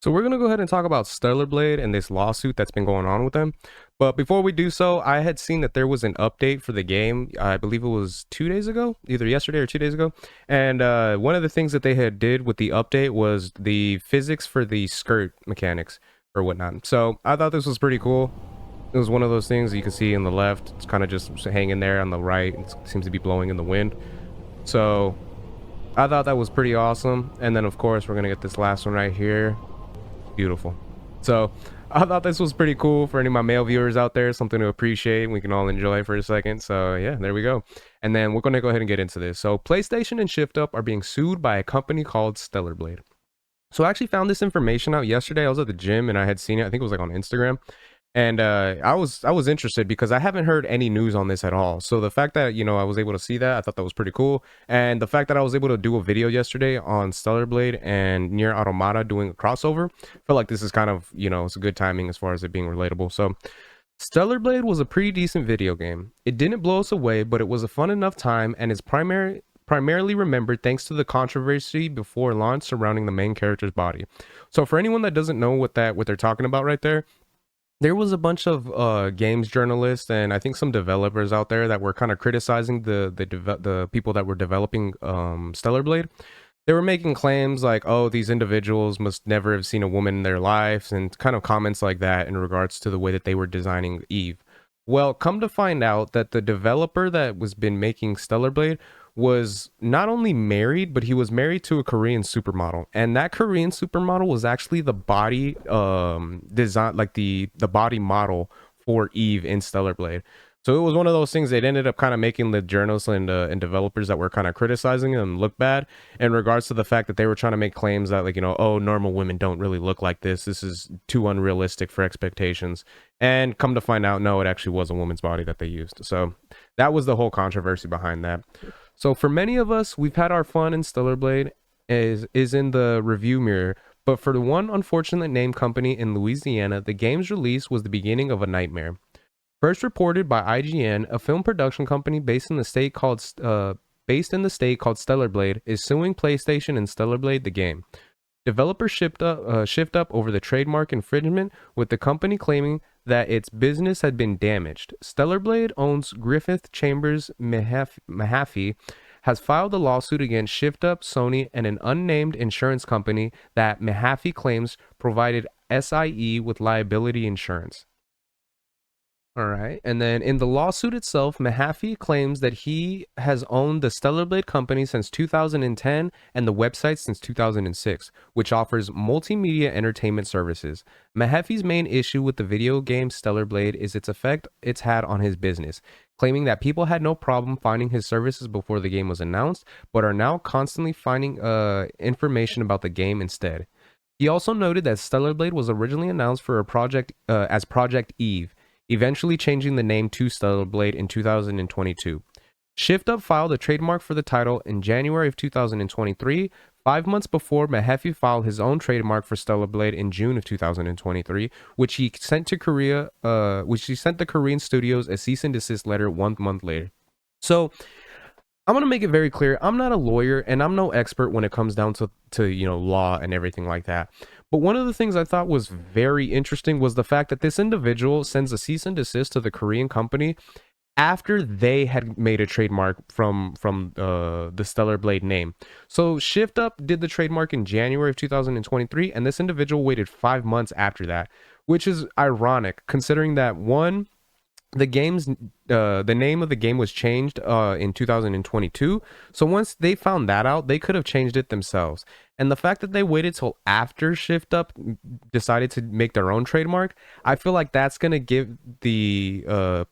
So we're gonna go ahead and talk about Stellarblade and this lawsuit that's been going on with them. But before we do so, I had seen that there was an update for the game. I believe it was 2 days ago, either yesterday or 2 days ago. And one of the things that they had did with the update was the physics for the skirt mechanics or whatnot. So I thought this was pretty cool. It was one of those things you can see in the left. It's kind of just hanging there. On the right, it seems to be blowing in the wind. So I thought that was pretty awesome. And then of course we're gonna get this last one right here. Beautiful. So I thought this was pretty cool for any of my male viewers out there, something to appreciate. We can all enjoy for a second. So yeah, there we go. And then we're going to go ahead and get into this. So PlayStation and Shift Up are being sued by a company called Stellarblade. So I actually found this information out yesterday. I was at the gym and I had seen it. I think it was like on Instagram. And I was interested because I haven't heard any news on this at all. So the fact that, I was able to see that, I thought that was pretty cool. And the fact that I was able to do a video yesterday on Stellarblade and Nier Automata doing a crossover, I feel like this is kind of, it's a good timing as far as it being relatable. So Stellarblade was a pretty decent video game. It didn't blow us away, but it was a fun enough time and is primarily remembered thanks to the controversy before launch surrounding the main character's body. So for anyone that doesn't know what they're talking about right there was a bunch of games journalists and I think some developers out there that were kind of criticizing the people that were developing Stellarblade. They were making claims like, oh, these individuals must never have seen a woman in their lives, and kind of comments like that in regards to the way that they were designing Eve. Well, come to find out that the developer that was been making Stellarblade was not only married, but he was married to a Korean supermodel, and that Korean supermodel was actually the body design, like the body model for Eve in Stellarblade. So it was one of those things that ended up kind of making the journalists and developers that were kind of criticizing them look bad in regards to the fact that they were trying to make claims that, like, oh, normal women don't really look like this. This is too unrealistic for expectations. And come to find out, no, it actually was a woman's body that they used. So that was the whole controversy behind that. So for many of us, we've had our fun in Stellarblade is in the review mirror. But for the one unfortunate name company in Louisiana, the game's release was the beginning of a nightmare. First reported by IGN, a film production company based in the state called Stellarblade is suing PlayStation and Stellarblade the game. Developers shift up over the trademark infringement, with the company claiming that its business had been damaged. Stellarblade owns Griffith Chambers Mahaffey has filed a lawsuit against Shift Up, Sony, and an unnamed insurance company that Mahaffey claims provided SIE with liability insurance. All right. And then in the lawsuit itself, Mahaffey claims that he has owned the Stellarblade company since 2010 and the website since 2006, which offers multimedia entertainment services. Mahaffey's main issue with the video game Stellarblade is its effect it's had on his business, claiming that people had no problem finding his services before the game was announced, but are now constantly finding information about the game instead. He also noted that Stellarblade was originally announced for a project as Project Eve, eventually changing the name to Stellarblade in 2022. Shift Up filed a trademark for the title in January of 2023, 5 months before Mahaffey filed his own trademark for Stellarblade in June of 2023, which he sent the Korean studios a cease and desist letter 1 month later. So I'm going to make it very clear, I'm not a lawyer and I'm no expert when it comes down to law and everything like that. But one of the things I thought was very interesting was the fact that this individual sends a cease and desist to the Korean company after they had made a trademark from the Stellarblade name. So Shift Up did the trademark in January of 2023, and this individual waited 5 months after that, which is ironic considering that one, the name of the game was changed in 2022. So once they found that out, they could have changed it themselves. And the fact that they waited till after Shift Up decided to make their own trademark, I feel like that's gonna give the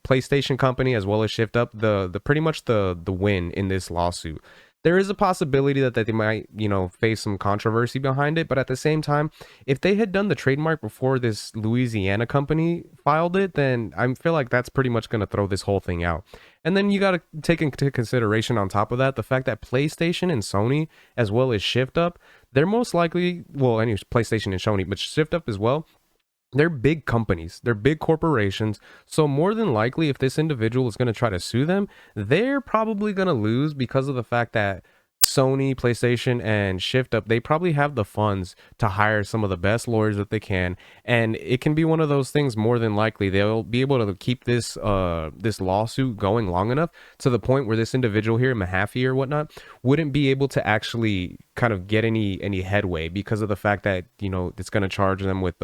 PlayStation company as well as Shift Up the pretty much the win in this lawsuit. There is a possibility that they might, face some controversy behind it, but at the same time, if they had done the trademark before this Louisiana company filed it, then I feel like that's pretty much going to throw this whole thing out. And then you got to take into consideration on top of that, the fact that PlayStation and Sony, as well as Shift Up, they're most likely, well, anyways, PlayStation and Sony, but Shift Up as well, they're big companies, they're big corporations. So more than likely, if this individual is going to try to sue them, they're probably going to lose because of the fact that Sony, PlayStation, and Shift Up, they probably have the funds to hire some of the best lawyers that they can, and it can be one of those things. More than likely, they'll be able to keep this lawsuit going long enough to the point where this individual here, Mahaffey or whatnot, wouldn't be able to actually kind of get any headway because of the fact that, you know, it's going to charge them with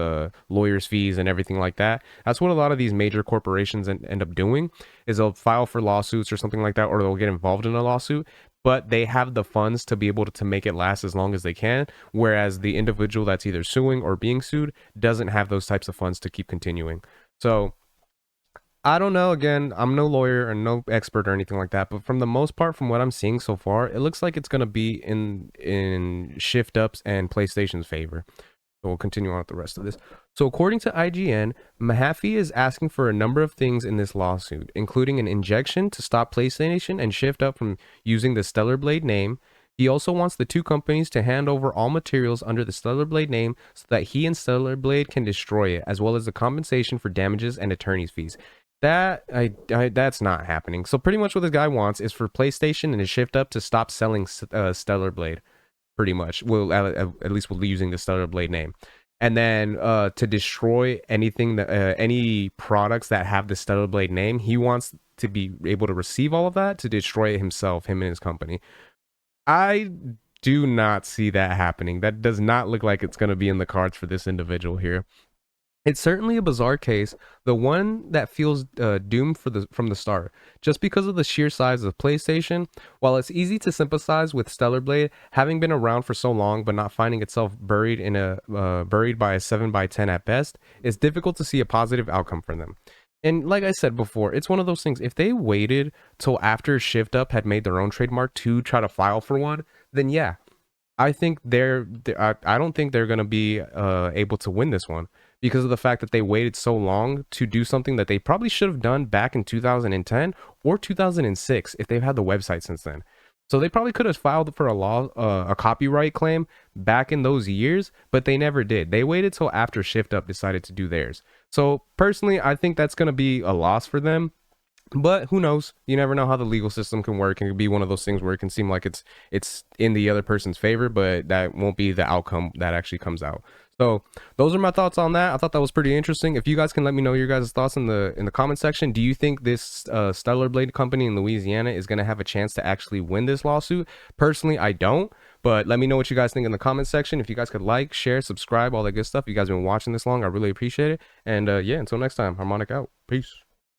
lawyers' fees and everything like that. That's what a lot of these major corporations end up doing, is they'll file for lawsuits or something like that, or they'll get involved in a lawsuit, but they have the funds to be able to make it last as long as they can, whereas the individual that's either suing or being sued doesn't have those types of funds to keep continuing. So I don't know. Again, I'm no lawyer and no expert or anything like that, but from the most part, from what I'm seeing so far, it looks like it's going to be in Shift Up's and PlayStation's favor. So we'll continue on with the rest of this. So according to IGN, Mahaffey is asking for a number of things in this lawsuit, including an injunction to stop PlayStation and Shift Up from using the Stellarblade name. He also wants the two companies to hand over all materials under the Stellarblade name so that he and Stellarblade can destroy it, as well as the compensation for damages and attorney's fees. That's not happening. So pretty much what this guy wants is for PlayStation and Shift Up to stop selling Stellarblade. Pretty much, well, at least we're using the Stellarblade name, and then to destroy anything that any products that have the Stellarblade name. He wants to be able to receive all of that to destroy it himself, him and his company. I do not see that happening. That does not look like it's going to be in the cards for this individual here. It's certainly a bizarre case, the one that feels doomed from the start, just because of the sheer size of PlayStation. While it's easy to sympathize with Stellarblade having been around for so long but not finding itself buried by a 7x10 at best, it's difficult to see a positive outcome for them. And like I said before, it's one of those things. If they waited till after Shift Up had made their own trademark to try to file for one, then yeah, I think I don't think they're going to be able to win this one, because of the fact that they waited so long to do something that they probably should have done back in 2010 or 2006 if they've had the website since then. So they probably could have filed for a copyright claim back in those years, but they never did. They waited till after Shift Up decided to do theirs. So personally, I think that's going to be a loss for them. But who knows? You never know how the legal system can work. It could be one of those things where it can seem like it's in the other person's favor, but that won't be the outcome that actually comes out. So those are my thoughts on that. I thought that was pretty interesting. If you guys can let me know your guys' thoughts in the comment section. Do you think this Stellarblade company in Louisiana is going to have a chance to actually win this lawsuit? Personally, I don't. But let me know what you guys think in the comment section. If you guys could like, share, subscribe, all that good stuff. If you guys have been watching this long, I really appreciate it. And yeah, until next time, Harmonic out. Peace.